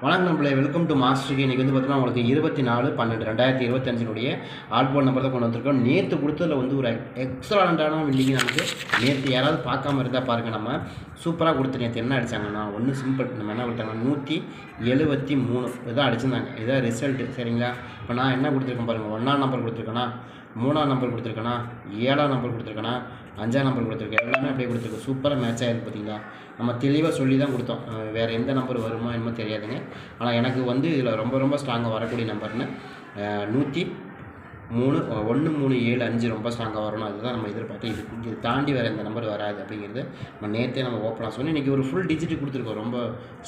வணக்கம் நம்மளே welcome to மாஸ்டருக்கு. இன்றைக்கி வந்து பார்த்தீங்கன்னா உங்களுக்கு 24/12/2025 ஆல்போர்ட் நம்பர் தான் கொண்டு வந்திருக்கோம். நேற்று கொடுத்ததில் வந்து ஒரு எக்ஸலண்ட்டான வில்லிங் நமக்கு நேற்று யாராவது பார்க்காம இருந்தால் பாருங்கள். நம்ம சூப்பராக கொடுத்து நேற்று என்ன அடித்தாங்கன்னா ஒன்று சிம்பிள். நம்ம என்ன கொடுத்தாங்க 173 இதான் அடிச்சிருந்தாங்க. இதான் ரிசல்ட்டு சரிங்களா. இப்போ நான் என்ன கொடுத்துருக்கேன் பாருங்கள். 1ஆம் நம்பர் கொடுத்துருக்கேன்னா, 3ஆம் நம்பர் கொடுத்துருக்கேன்னா, 7ஆம் நம்பர் கொடுத்துருக்கேன்னா, 5ஆம் நம்பர் கொடுத்துருக்கேன். எல்லாமே அப்படியே கொடுத்துருக்கோம். சூப்பராக மேட்ச் ஆகிருக்கு பார்த்தீங்களா. நம்ம தெளிவாக சொல்லி தான் கொடுத்தோம். வேறு எந்த நம்பர் வருமோ என்னமோ தெரியாதுங்க. ஆனால் எனக்கு வந்து இதில் ரொம்ப ரொம்ப ஸ்ட்ராங்காக வரக்கூடிய நம்பர்னு 103 ரொம்ப ஸ்ட்ராங்காக வரணும். அதுதான் நம்ம எதிர்பார்த்து இது தாண்டி வேறு எந்த நம்பர் வராது அப்படிங்கிறது நம்ம நேற்றே நம்ம ஓப்பனாக சொன்னோம். இன்றைக்கி ஒரு ஃபுல் டிஜிட் கொடுத்துருக்கோம். ரொம்ப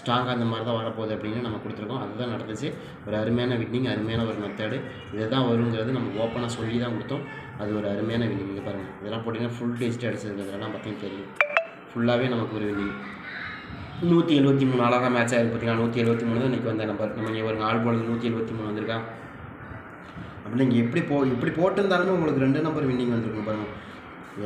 ஸ்ட்ராங்காக அந்த மாதிரி தான் வரப்போகுது அப்படின்னு நம்ம கொடுத்துருக்கோம். அதுதான் நடந்துச்சு. ஒரு அருமையான வின்னிங், அருமையான ஒரு மெத்தடு. இதை தான் வருங்கிறது நம்ம ஓப்பனாக சொல்லி தான் கொடுத்தோம். அது ஒரு அருமையான வின்னிங். இங்கே பாருங்கள், இதெல்லாம் போட்டிங்கன்னா ஃபுல் டிஜிட் அடிச்சிருக்கிறதுலாம் பார்த்தீங்கன்னா தெரியும். ஃபுல்லாகவே நமக்கு ஒரு வின்னிங் 173 அழகாக மேட்ச் ஆகிருக்கு பார்த்தீங்கன்னா. 173 தான் இன்றைக்கி வந்த நம்பர். நம்ம இங்கே ஒரு 4 பாலுக்கு 173 வந்திருக்கா. அப்படின்னா இங்கே இப்படி போட்டிருந்தாலுமே உங்களுக்கு 2 நம்பர் வின்னிங் வந்திருக்கும் பாருங்கள்.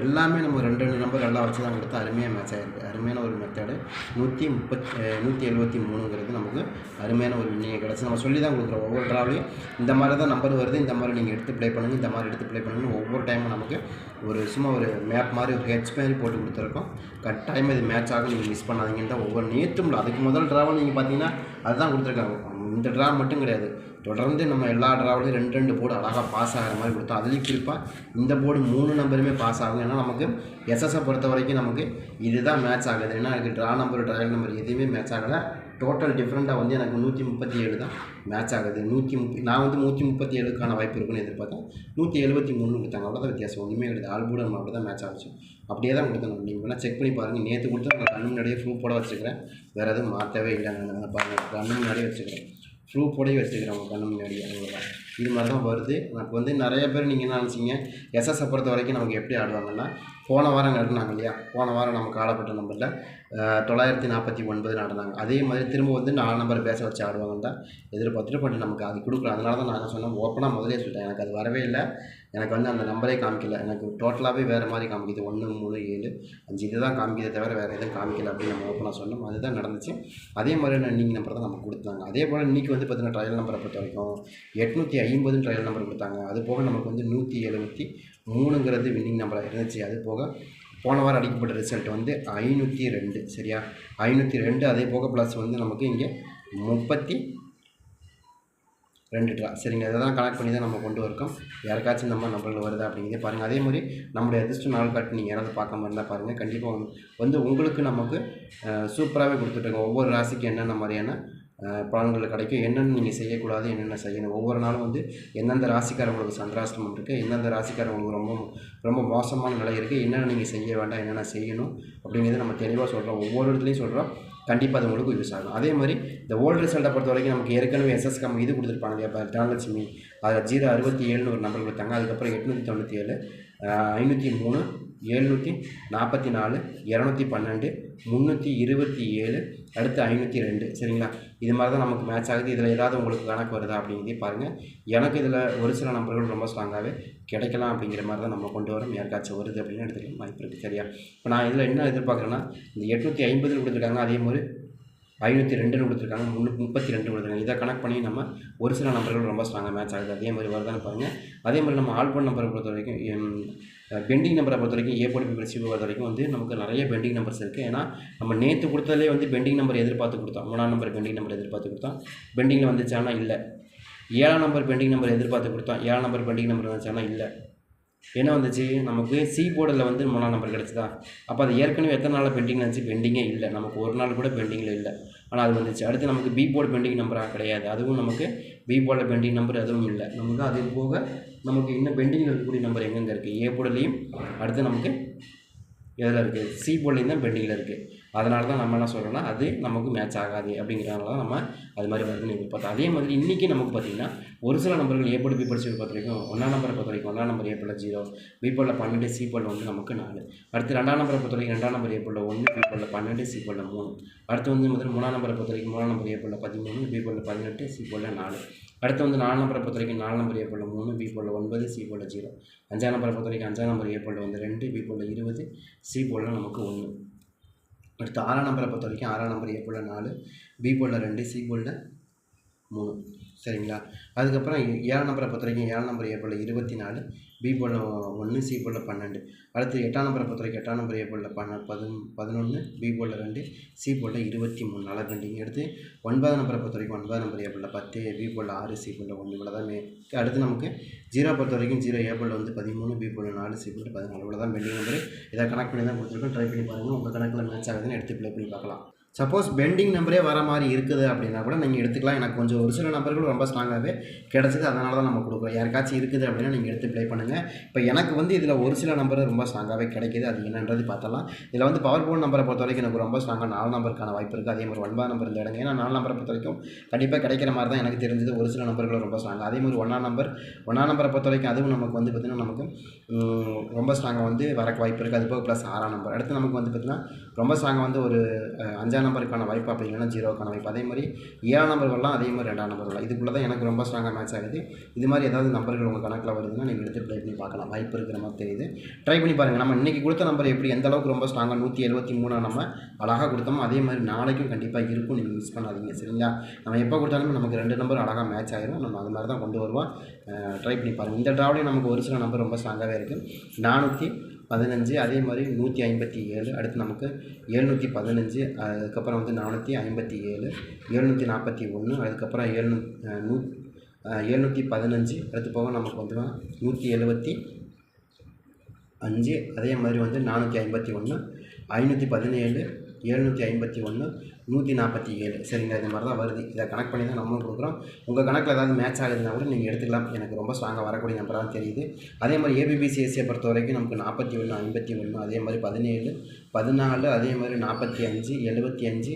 எல்லாமே நம்ம 2 நம்பர் எல்லாம் வச்சு தான் கொடுத்து அருமையாக மேட்ச் ஆகிருக்கு. அருமையான ஒரு மெத்தடு. 173 நமக்கு அருமையான ஒரு வின்னிங்கை கிடச்சி நம்ம சொல்லி தான் கொடுக்குறோம். ஒவ்வொரு ட்ராவலையும் இந்த மாதிரி தான் நம்பர் வருது, இந்த மாதிரி நீங்கள் எடுத்து ப்ளே பண்ணுங்கள், இந்த மாதிரி எடுத்து ப்ளே பண்ணுங்கன்னு ஒவ்வொரு டைமும் நமக்கு சும்மா ஒரு மேப் மாதிரி ஒரு ஹெட்ச் மாதிரி போட்டு கொடுத்துருக்கோம். கட்டாயமாக இது மேட்ச் ஆகும், நீங்கள் மிஸ் பண்ணாதீங்கன்னு தான் ஒவ்வொரு நேற்றும் அதுக்கு முதல் ட்ராவல் நீங்கள் பார்த்தீங்கன்னா அதுதான் கொடுத்துருக்காங்க. இந்த ட்ரா மட்டும் கிடையாது, தொடர்ந்து நம்ம எல்லா ட்ராவலையும் 2 போர்டு அழகாக பாஸ் ஆகிற மாதிரி கொடுத்தோம். அதுலேயும் குறிப்பாக இந்த போர்டு 3 நம்பருமே பாஸ் ஆகும். ஏன்னா நமக்கு எஸ்எஸ்ஸை பொறுத்த வரைக்கும் நமக்கு இதுதான் மேட்ச் ஆகுது. ஏன்னா எனக்கு ட்ரா நம்பர் ட்ரையல் நம்பர் எதுவுமே மேட்ச் ஆகலை. டோட்டல் டிஃப்ரெண்ட்டாக வந்து எனக்கு 137 தான் மேட்ச் ஆகுது. நான் வந்து 137க்கான வாய்ப்பு இருக்குன்னு எதிர்பார்த்தேன். 173 கொடுத்தாங்க. அவ்வளோதான் வித்தியாசம், ஒன்றுமே கிடையாது. ஆல்போர்டு நம்ம அப்படி தான் மேட்ச் ஆகிச்சு. அப்படியே தான் கொடுத்தேன். நீங்கள் வேணால் செக் பண்ணி பாருங்கள். நேற்று கொடுத்து நான் கண்ணு முன்னாடியே ப்ரூஃபோட வச்சுக்கிறேன். வேறு எதுவும் மாற்றவே இல்லை. நான் பாருங்கள், கண்ணு முன்னாடியே வச்சுக்கிறேன், ப்ரூஃபோடையே வச்சுக்கிறேன் உங்கள் கண்ணு முன்னாடியே. அவ்வளோதான். இது மாதிரி தான் வருது. எனக்கு வந்து நிறைய பேர் நீங்கள் என்ன நினச்சிங்க, எஸ்எஸ்ஸை பொறுத்த வரைக்கும் நமக்கு எப்படி ஆடுவாங்கன்னா, போன வாரம் நடந்தாங்க இல்லையா. போன வாரம் நமக்கு ஆடப்பட்ட நம்பரில் 949 நடந்தாங்க. அதே மாதிரி திரும்ப வந்து 4 நம்பர் பேச வச்சு ஆடுவாங்கன்னு தான் எதிர்பார்த்துட்டு பட் நமக்கு அது கொடுக்கல. அதனால தான் நான் சொன்னேன், ஓப்பனாக முதலே சொல்லிட்டேன், எனக்கு அது வரவே இல்லை. எனக்கு வந்து அந்த நம்பரே காமிக்கல. எனக்கு டோட்டலாகவே வேறு மாதிரி காமிக்குது. 1 3 7 5 இது தான் காமிக்கிறதே தவிர வேறு எதுவும் காமிக்கல அப்படின்னு நம்ம ஓப்பனாக சொன்னோம். அதுதான் நடந்துச்சு. அதே மாதிரி இன்னிங் நம்பர் தான் நமக்கு கொடுத்தாங்க. அதே போல் இன்றைக்கி வந்து பார்த்திங்கன்னா ட்ரையல் நம்பரை பொறுத்த வரைக்கும் 850 ட்ரையல் நம்பர் கொடுத்தாங்க. அது போக நமக்கு வந்து 173 வின்னிங் நம்பராக இருந்துச்சு. அது போக போன வாரம் அடிக்கப்பட்ட ரிசல்ட் வந்து 502 சரியா. 502 அதே போக ப்ளஸ் வந்து நமக்கு இங்கே 32 ட்ரா சரிங்க. இதை தான் கனெக்ட் பண்ணி தான் நம்ம கொண்டு இருக்கோம். யாருக்காச்சும் இந்த மாதிரி நம்பர்கள் வருதா அப்படிங்கிறதே பாருங்கள். அதே மாதிரி நம்முடைய அதிர்ஷ்ட நாள் காட்டு நீங்கள் யாராவது பார்க்காம இருந்தால் பாருங்கள். கண்டிப்பாக வந்து உங்களுக்கு நமக்கு சூப்பராகவே கொடுத்துட்ருக்கோம். ஒவ்வொரு ராசிக்கு என்னென்ன மாதிரியான பலன்கள் கிடைக்கும், என்னென்னு நீங்கள் செய்யக்கூடாது, என்னென்ன செய்யணும். ஒவ்வொரு நாளும் வந்து எந்தெந்த ராசிக்காரங்களுக்கு சந்திராஷ்டமம் இருக்குது, எந்தெந்த ராசிக்காரங்களுக்கு ரொம்ப ரொம்ப மோசமான நிலை இருக்குது, என்னென்ன நீங்கள் செய்ய வேண்டாம், என்னென்ன செய்யணும் அப்படிங்கிறத நம்ம தெளிவாக சொல்கிறோம். ஒவ்வொரு இடத்துலையும் சொல்கிறோம். கண்டிப்பாக அது உங்களுக்கு யூஸ் ஆகும். அதே மாதிரி இந்த ஓல்டு ரிசல்ட்டை பொறுத்த வரைக்கும் நமக்கு ஏற்கனவே எஸ்எஸ் கம் இது கொடுத்துருப்பாங்க இல்லையா. இப்போ தனலட்சுமி அதில் 067 ஒரு நம்பர் கொடுத்தாங்க. அதுக்கப்புறம் 897 503 744 212 327 அடுத்து 502 சரிங்களா. இது மாதிரி தான் நமக்கு மேட்ச் ஆகுது. இதில் ஏதாவது உங்களுக்கு கணக்கு வருதா அப்படிங்கிறதே பாருங்கள். எனக்கு இதில் ஒரு சில நம்பர்கள் ரொம்ப ஸ்ட்ராங்காகவே கிடைக்கலாம் அப்படிங்கிற மாதிரி தான் நம்ம கொண்டு வரோம். யாருக்காச்சும் வருது அப்படின்னு எடுத்துக்கலாம் வாய்ப்பு இருக்குது சரியா. இப்போ நான் இதில் என்ன எதிர்பார்க்குறேன்னா, இந்த 850 கொடுத்துருக்காங்க, அதே மாதிரி 502 கொடுத்துருக்காங்க, 332 கொடுத்துருக்காங்க. இதை கனெக்ட் பண்ணி நம்ம ஒரு சில நம்பர்கள் ரொம்ப ஸ்ட்ராங்காக மேட்ச் ஆகுது. அதே மாதிரி வருதான்னு பாருங்கள். அதே மாதிரி நம்ம ஆல்போர்ட் நம்பரை பொறுத்த வரைக்கும் பெண்டிங் நம்பரை பொறுத்த வரைக்கும் ஏ போர்டு பி சி பொறுத்த வரைக்கும் வந்து நமக்கு நிறைய பெண்டிங் நம்பர்ஸ் இருக்குது. ஏன்னா நம்ம நேற்று கொடுத்ததுலேயே வந்து பெண்டிங் நம்பர் எதிர்பார்த்து கொடுத்தோம். 3ஆம் நம்பர் பெண்டிங் நம்பர் எதிர்பார்த்து கொடுத்தோம். பெண்டிங்கில் வந்துச்சானா இல்லை. 7ஆம் நம்பர் பெண்டிங் நம்பர் எதிர்பார்த்து கொடுத்தோம். 7ஆம் நம்பர் பெண்டிங் நம்பர் வந்துச்சானா இல்லை. என்ன வந்துச்சு, நமக்கு சி போர்டில் வந்து 3ஆம் நம்பர் கிடச்சிதா. அப்போ அது ஏற்கனவே எத்தனை நாளில் பெண்டிங் இருந்துச்சு, பெண்டிங்கே இல்லை. நமக்கு ஒரு நாள் கூட பெண்டிங்கில் இல்லை, ஆனால் அது வந்துச்சு. அடுத்து நமக்கு பி போர்டு பெண்டிங் நம்பராக கிடையாது, அதுவும் நமக்கு பி போர்டில் பெண்டிங் நம்பர் அதுவும் இல்லை. நமக்கு அது போக நமக்கு இன்னும் பெண்டிங்கில் இருக்கக்கூடிய நம்பர் எங்கெங்கே இருக்குது, ஏ போர்டுலேயும் அடுத்து நமக்கு எதில் இருக்குது, சி போர்ட்லேயும் தான் பெண்டிங்கில் இருக்குது. அதனால தான் நம்ம என்ன சொல்கிறோம்னா அது நமக்கு மேட்ச் ஆகாது அப்படிங்கிறனால தான் நம்ம அது மாதிரி வருதுன்னு எதிர்பார்த்தோம். அதே மாதிரி இன்றைக்கி நமக்கு பார்த்திங்கன்னா ஒரு சில நம்பர்கள் A board B board C பொறுத்த வரைக்கும் 1ஆம் நம்பரை பொறுத்த வரைக்கும் 1ஆம் நம்பர் ஏ போர்டில் 0, பி போர்டில் 12, சி போர்டில் வந்து நமக்கு 4. அடுத்து 2ஆம் நம்பரை பொறுத்த வரைக்கும் 2ஆம் நம்பர் ஏ போர்டில் 1, பி போர்டில் 12, சி போர்டில் 3. அடுத்து வந்து 3ஆம் நம்பரை பொறுத்த வரைக்கும் 3ஆம் நம்பர் ஏ போர்டில் 13, பி போர்டில் 18, சி போர்டில் 4. அடுத்து வந்து 4ஆம் நம்பரை பொறுத்த வரைக்கும் 4ஆம் நம்பர் ஏ போர்டில் 3, பி போர்டில் 9, சி போர்டில் 0. 5ஆம் நம்பரை பொறுத்த வரைக்கும் 5ஆம் நம்பர் ஏ போர்டில் வந்து 2, பி போர்டில் 20, சி போர்டில் நமக்கு 1. அடுத்து 6ஆம் நம்பரை பொறுத்த வரைக்கும் 6ஆம் நம்பர் ஏ போர்டில் 4, பி போர்டில் 2, சி போர்டில் 3 சரிங்களா. அதுக்கப்புறம் 7 நம்பரை பொறுத்த வரைக்கும் 7 நம்பர் ஏ போர்டில் 24, பி போர்டில் 1, சி போர்டில் 12. அடுத்து 8ஆம் நம்பரை பொறுத்த வரைக்கும் 8ஆம் நம்பர் ஏ போர்டில் 11, பி போர்டில் 2, சி போர்டில் 23 நல்லா பெண்டிங். அடுத்து 9ஆம் நம்பரை பொறுத்த வரைக்கும் 9ஆம் நம்பர் ஏ போர்டில் 10, பி போர்டில் 6, சி போர்டில் 1 இவ்வளோ தான். அடுத்து நமக்கு 0 பொறுத்த வரைக்கும் 0 ஏ போர்டில் வந்து 13, பி போர்டில் 4, சி போர்டில் 14 இவ்வளோ தான் பெண்டிங் நம்பர். இதை கனெக்ட் பண்ணி தான் கொடுத்துருக்கோம். ட்ரை பண்ணி பாருங்கள், உங்கள் கணக்கில் மேட்ச் ஆகுதுன்னு எடுத்து ப்ளே பண்ணி பார்க்கலாம். சப்போஸ் பெண்டிங் நம்பரே வர மாதிரி இருக்குது அப்படின்னா கூட நீங்கள் எடுத்துக்கலாம். எனக்கு கொஞ்சம் ஒரு சில நம்பர்கள் ரொம்ப ஸ்ட்ராங்காகவே கிடச்சிது, அதனால தான் நம்ம கொடுக்குறோம். யாருக்காச்சும் இருக்குது அப்படின்னா நீங்கள் எடுத்து ப்ளே பண்ணுங்கள். இப்போ எனக்கு வந்து இதில் ஒரு சில நம்பர் ரொம்ப ஸ்ட்ராங்காகவே கிடைக்கிது, அது என்னன்றது பார்த்தலாம். இதில் வந்து பவர் போர்ட் நம்பரை பொறுத்த வரைக்கும் எனக்கு ரொம்ப ஸ்ட்ராங்காக 4 நம்பருக்கான வாய்ப்பு இருக்குது. அதே மாதிரி 9ஆம் நம்பர் இந்த இடங்க, ஏன்னா 4 நம்பரை பொறுத்த வரைக்கும் கண்டிப்பாக கிடைக்கிற மாதிரி தான் எனக்கு தெரிஞ்சது. ஒரு சில நம்பர்கள் ரொம்ப ஸ்ட்ராங்காக, அதே மாதிரி 1ஆம் நம்பரை பொறுத்த வரைக்கும் அதுவும் நமக்கு வந்து பார்த்திங்கன்னா நமக்கு ரொம்ப ஸ்ட்ராங்காக வந்து வரக்கு வாய்ப்பு இருக்குது. அது போக ப்ளஸ் 6ஆம் நம்பர். அடுத்து நமக்கு வந்து பார்த்திங்கன்னா ரொம்ப ஸ்ட்ராங்காக வந்து ஒரு 5ஆம் நம்பருக்கான வாய்ப்பு, அப்படி இல்லைன்னா 0க்கான வாய்ப்பு. அதே மாதிரி 7ஆம் நம்பர் வரலாம், அதே மாதிரி 2ஆம் நம்பர் வரலாம். இதுக்குள்ளே தான் எனக்கு ரொம்ப ஸ்ட்ராங்காக மேட்ச் ஆகுது. இது மாதிரி ஏதாவது நம்பர்கள் உங்கள் கணக்கில் வருதுன்னா நீங்கள் எடுத்து ப்ளே பண்ணி பார்க்கலாம், வாய்ப்பு இருக்கிற மாதிரி தெரியுது. ட்ரை பண்ணி பாருங்கள். நம்ம இன்றைக்கி கொடுத்த நம்பர் எப்படி எந்த அளவுக்கு ரொம்ப ஸ்ட்ராங்காக 173 நம்ம அழகாக கொடுத்தோமோ அதே மாதிரி நாளைக்கும் கண்டிப்பாக இருக்கும், நீங்கள் மிஸ் பண்ணாதீங்க சரிங்களா. நம்ம எப்போ கொடுத்தாலுமே நமக்கு 2 நம்பர் அழகாக மேட்ச் ஆகிடும், நம்ம அது மாதிரி தான் கொண்டு வருவோம். ட்ரை பண்ணி பாருங்கள். இந்த ட்ராவிலையும் நமக்கு ஒரு சில நம்பர் ரொம்ப ஸ்ட்ராங்காகவே இருக்குது. 415, அதே மாதிரி 157, அடுத்து நமக்கு 715, அதுக்கப்புறம் வந்து 457, 741, அதுக்கப்புறம் 715, அடுத்து போக நமக்கு வந்து 175, அதே மாதிரி வந்து 451, 517, 751, 147 சரிங்களா. இது மாதிரி தான் வருது. இதை கனெக்ட் பண்ணி தான் நம்மளும் கொடுக்குறோம். உங்கள் கணக்கில் ஏதாவது மேட்ச் ஆகுதுன்னா கூட நீங்கள் எடுத்துக்கலாம். எனக்கு ரொம்ப ஸ்ட்ராங்காக வரக்கூடிய நம்பராக தான் தெரியுது. அதே மாதிரி ஏபிபிசிஎஸ்சியை பொறுத்த வரைக்கும் நமக்கு 41, 51, அதே மாதிரி 17, 14, அதே மாதிரி 45, 75,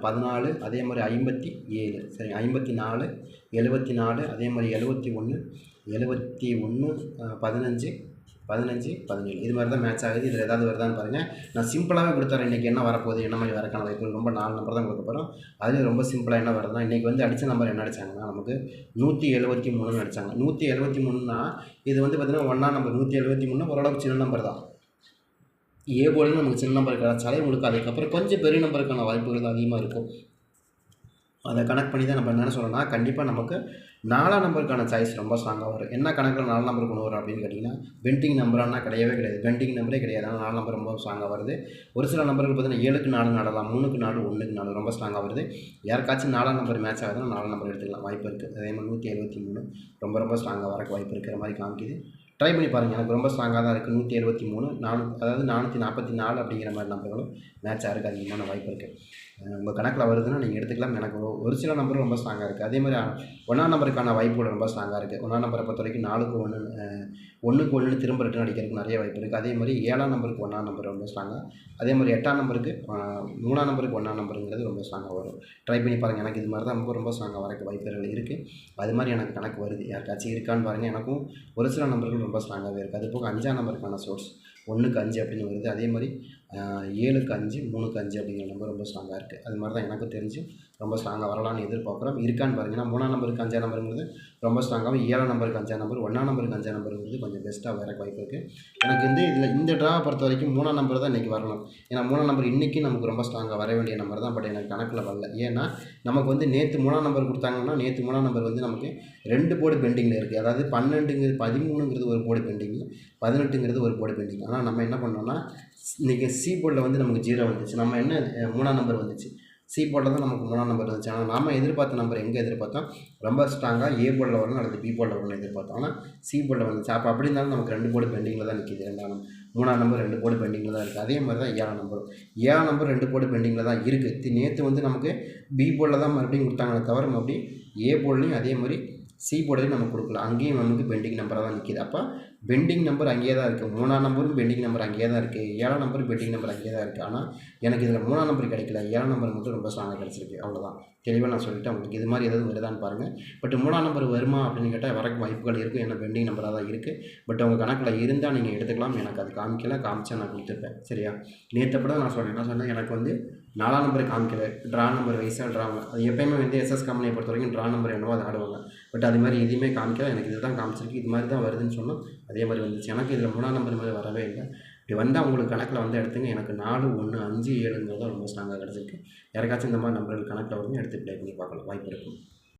14, அதே மாதிரி 57 சரி 54, 74, அதே மாதிரி 71, 15, 17 இது மாதிரி தான் மேட்ச் ஆகுது. இதில் ஏதாவது வருதான்னு பாருங்கள். நான் சிம்பிளாகவே கொடுத்துறேன். இன்றைக்கி என்ன வரப்போகுது, என்ன மாதிரி வரக்கான வாய்ப்பு ரொம்ப 4 நம்பர் தான் கொடுக்க போகிறோம். அதுலேயும் ரொம்ப சிம்பிளாக என்ன வருதுன்னா, இன்றைக்கி வந்து அடித்த நம்பர் என்ன அடித்தாங்கன்னா நமக்கு 173 அடித்தாங்க. 173னா இது வந்து பார்த்திங்கன்னா 1ஆம் நம்பர். 173 ஓரளவுக்கு சின்ன நம்பர் தான். ஏ போர்டில் நமக்கு சின்ன நம்பர் கிடச்சாலே உங்களுக்கு அதுக்கப்புறம் கொஞ்சம் பெரிய நம்பருக்கான வாய்ப்புகள் தான் அதிகமாக இருக்கும். அதை கனெக்ட் பண்ணி தான் நம்ம என்ன சொல்லணும்னா, கண்டிப்பாக நமக்கு 4ஆம் நம்பருக்கான சாய்ஸ் ரொம்ப ஸ்ட்ராங்காக வரும். என்ன கணக்கில் 4 நம்பர் கொண்டு வரும் அப்படின்னு கேட்டிங்கன்னா, பெண்டிங் நம்பரானா கிடையவே கிடையாது. பெண்டிங் நம்பரே கிடையாது. ஆனால் 4 நம்பர் ரொம்ப ஸ்ட்ராங்காக வருது. ஒரு சில நம்பர்கள் பார்த்தீங்கன்னா 7க்கு 4 நடலாம், 3க்கு 4, 1க்கு 4 ரொம்ப ஸ்ட்ராங்காக வருது. யாருக்காச்சும் 4ஆம் நம்பர் மேட்ச் ஆகுதுன்னா 4 நம்பர் எடுத்துக்கலாம், வாய்ப்பு இருக்குது. அதே மாதிரி 173 ரொம்ப ஸ்ட்ராங்காக வரக்கு வாய்ப்பு இருக்கிற மாதிரி காமிக்குது. ட்ரை பண்ணி பாருங்கள். எனக்கு ரொம்ப ஸ்ட்ராங்காக தான் இருக்குது. 173, அதாவது 444 அப்படிங்கிற மாதிரி நம்பர்களும் மேட்ச் ஆகிறதுக்கு அதிகமான வாய்ப்பு இருக்குது. உங்கள் கணக்கில் வருதுன்னா நீங்கள் எடுத்துக்கலாம். எனக்கு ஒரு சில நம்பர் ரொம்ப ஸ்ட்ராங்காக இருக்குது. அதே மாதிரி 1ஆம் நம்பருக்கான வாய்ப்புகள் ரொம்ப ஸ்ட்ராங்காக இருக்குது. 1ஆம் நம்பரை பொறுத்த வரைக்கும் 4க்கு 1 திரும்ப ரிட்டன் அடிக்கிறதுக்கு நிறைய வாய்ப்பு இருக்குது. அதே மாதிரி 7ஆம் நம்பருக்கு 1ஆம் நம்பர் ரொம்ப ஸ்ட்ராங்காக, அதே மாதிரி 8ஆம் நம்பருக்கு 3ஆம் நம்பருக்கு 1ஆம் நம்பருங்கிறது ரொம்ப ஸ்ட்ராங்காக வரும். ட்ரை பண்ணி பாருங்கள். எனக்கு இது மாதிரி தான் ரொம்ப ஸ்ட்ராங்காக வரக்கு வாய்ப்புகள் இருக்குது. அது மாதிரி எனக்கு கணக்கு வருது. யாருக்காச்சும் இருக்கான்னு பாருங்கள். எனக்கும் ஒரு சில நம்பர்கள் ரொம்ப ஸ்ட்ராங்காகவே இருக்குது. அது போக 5ஆம் நம்பருக்கான சோர்ஸ் 1க்கு 5 அப்படின்னு வருது. அதே மாதிரி 7க்கு 5, 3க்கு 5 அப்படிங்கிற நம்பர் ரொம்ப ஸ்ட்ராங்காக இருக்குது. அது மாதிரி தான் எனக்கு தெரிஞ்சு ரொம்ப ஸ்ட்ராங்காக வரலான்னு எதிர்பார்க்குறோம். இருக்கான்னு பாருங்கன்னா 3ஆம் நம்பருக்கு 5ஆம் நம்பருங்கிறது ரொம்ப ஸ்ட்ராங்காகவும், 7ஆம் நம்பருக்கு 5ஆம் நம்பர், 1ஆம் நம்பருக்கு 5ஆம் நம்பருங்கிறது கொஞ்சம் பெஸ்ட்டாக வரக்கு வாய்ப்பு இருக்குது. எனக்கு வந்து இந்த ட்ராவை பொறுத்த வரைக்கும் 3ஆம் நம்பர் தான் இன்றைக்கி வரணும். ஏன்னா 3ஆம் நம்பர் இன்றைக்கி நமக்கு ரொம்ப ஸ்ட்ராங்காக வர வேண்டிய நம்பர் தான். பட் எனக்கு கணக்கில் வரல. ஏன்னா நமக்கு வந்து நேற்று 3ஆம் நம்பர் கொடுத்தாங்கன்னா, நேற்று 3ஆம் நம்பர் வந்து நமக்கு 2 போர்டு பெண்டிங்கில் இருக்குது. அதாவது 13ங்கிறது ஒரு போர்டு பெண்டிங்கு, 18ங்கிறது ஒரு போர்டு பெண்டிங். ஆனால் நம்ம என்ன பண்ணோம்னா, இன்றைக்கி சி போர்டில் வந்து நமக்கு 0 வந்துச்சு. நம்ம என்ன 3ஆம் நம்பர் வந்துச்சு, சி போர்டில் தான் நமக்கு 3ஆம் நம்பர் வந்துச்சு. ஆனால் நாம் எதிர்பார்த்த நம்பர் எங்கே எதிர்பார்த்தோம், ரொம்ப ஸ்ட்ராங்காக ஏ போர்டில் வரணும் அல்லது பி போர்டில் வரணும்னு எதிர்பார்த்தோம். ஆனால் சி போர்டில் வந்துச்சு. அப்போ அப்படி இருந்தாலும் நமக்கு 2 போர்டு பெண்டிங்கில் தான் நிற்கிது. 3ஆம் நம்பர் 2 போர்டு பெண்டிங்கில் தான் இருக்குது. அதே மாதிரி தான் 7ஆம் நம்பர் 2 போர்டு பெண்டிங்கில் தான் இருக்குது. நேற்று வந்து நமக்கு பி போர்டில் தான் மறுபடியும் கொடுத்தாங்களே தவிர மறுபடியும் ஏ போர்ட்லேயும் அதே மாதிரி சி போர்டையும் நமக்கு கொடுக்கல. அங்கேயும் நமக்கு பெண்டிங் நம்பராக தான் நிற்கிது. அப்போ பெண்டிங் நம்பர் அங்கேயே தான் இருக்குது. 3ஆம் நம்பரும் பெண்டிங் நம்பர் அங்கேயே தான் இருக்குது. 7ஆம் நம்பரும் பெண்டிங் நம்பர் அங்கேயே தான் இருக்குது. ஆனால் எனக்கு இதில் 3ஆம் நம்பர் கிடைக்கல. 7ஆம் நம்பர் மட்டும் ரொம்ப ஸ்ட்ராங்காக கிடச்சிருக்கு. அவ்வளோதான். தெளிவாக நான் சொல்லிட்டேன். உங்களுக்கு இது மாதிரி எதாவது வருதான்னு பாருங்கள். பட் 3ஆம் நம்பர் வருமா அப்படின்னு கேட்டால் வரக்கு வாய்ப்புகள் இருக்குது. ஏன்னா பெண்டிங் நம்பராக தான் இருக்குது. பட் உங்கள் கணக்கில் இருந்தால் நீங்கள் எடுத்துக்கலாம். எனக்கு அது காமிச்சா நான் கொடுத்துருப்பேன். சரியா? நேற்றப்பட நான் சொன்னேன் எனக்கு வந்து 4ஆம் நம்பர் காமிக்கல. ட்ரா நம்பர் வைஸாக ட்ராங்க. அது எப்போயுமே வந்து எஸ்எஸ் கம்பெனியை பொறுத்த வரைக்கும் ட்ரா நம்பர் என்னவோ அதை ஆடுவாங்க. பட் அது மாதிரி எதுவுமே காமிக்கல. எனக்கு இது தான் காமிச்சிருக்கு. இது மாதிரி தான் வருதுன்னு சொன்னால் அதே மாதிரி வந்துச்சு. எனக்கு இதில் 3ஆம் நம்பர் மாதிரி வரவே இல்லை. இப்படி வந்தால் உங்களுக்கு கணக்கில் வந்து எடுத்துங்க. எனக்கு 4, 1, 5, 7ங்கிறது ரொம்ப ஸ்ட்ராங்காக கிடச்சிருக்கு. யாருக்காச்சும் இந்த மாதிரி நம்பர்கள் கணக்கில் வருதுன்னு எடுத்து ப்ளே பண்ணி பார்க்கலாம், வாய்ப்பு இருக்கும்.